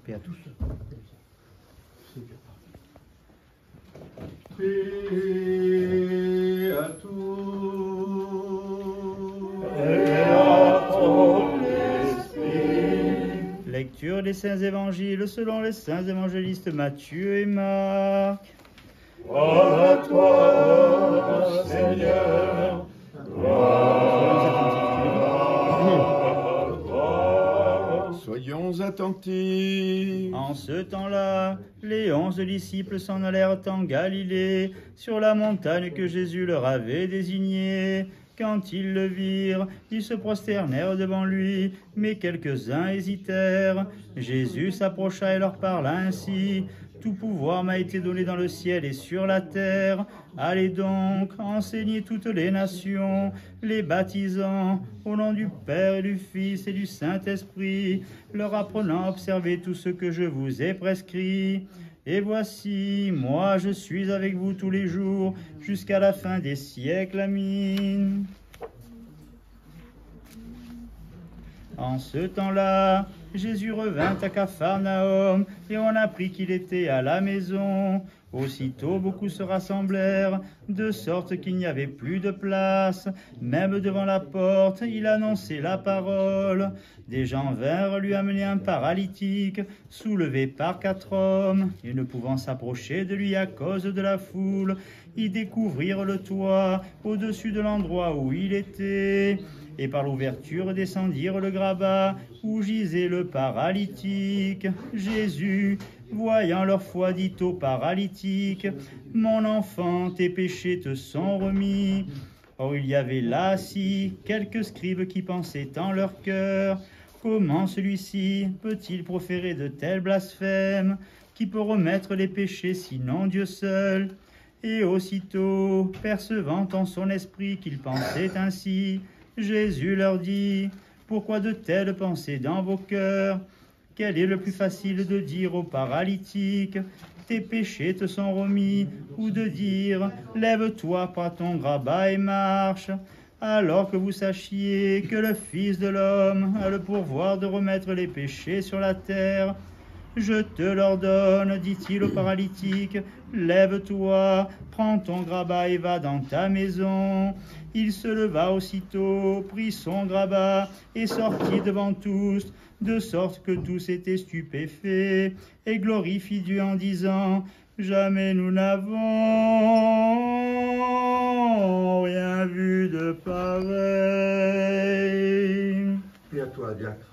Paix à tous. Paix à tous. Et à ton esprit. Lecture des Saints Évangiles selon les Saints Évangélistes Matthieu et Marc. Gloire à toi, Seigneur. Soyons attentifs. En ce temps-là, les 11 disciples s'en allèrent en Galilée, sur la montagne que Jésus leur avait désignée. Quand ils le virent, ils se prosternèrent devant lui, mais quelques-uns hésitèrent. Jésus s'approcha et leur parla ainsi. Tout pouvoir m'a été donné dans le ciel et sur la terre. Allez donc, enseignez toutes les nations, les baptisant au nom du Père et du Fils et du Saint-Esprit, leur apprenant à observer tout ce que je vous ai prescrit. Et voici, moi je suis avec vous tous les jours, jusqu'à la fin des siècles. Amen. En ce temps-là, Jésus revint à Capharnaüm, et on apprit qu'il était à la maison. Aussitôt, beaucoup se rassemblèrent, de sorte qu'il n'y avait plus de place. Même devant la porte, il annonçait la parole. Des gens vinrent lui amener un paralytique, soulevé par 4 hommes, et ne pouvant s'approcher de lui à cause de la foule, ils découvrirent le toit au-dessus de l'endroit où il était. Et par l'ouverture descendirent le grabat où gisait le paralytique. Jésus, voyant leur foi, dit au paralytique, « Mon enfant, tes péchés te sont remis. » Or il y avait là assis quelques scribes qui pensaient en leur cœur, « Comment celui-ci peut-il proférer de tels blasphèmes? Qui peut remettre les péchés sinon Dieu seul ?» Et aussitôt, percevant en son esprit qu'ils pensaient ainsi, Jésus leur dit, « Pourquoi de telles pensées dans vos cœurs? Quel est le plus facile de dire au paralytique, « Tes péchés te sont remis » ou de dire, « Lève-toi, prends ton grabat et marche » alors que vous sachiez que le Fils de l'homme a le pouvoir de remettre les péchés sur la terre. Je te l'ordonne, dit-il au paralytique, lève-toi, prends ton grabat et va dans ta maison. Il se leva aussitôt, prit son grabat et sortit devant tous, de sorte que tous étaient stupéfaits et glorifient Dieu en disant, jamais nous n'avons rien vu de pareil. Paix à toi, diacre.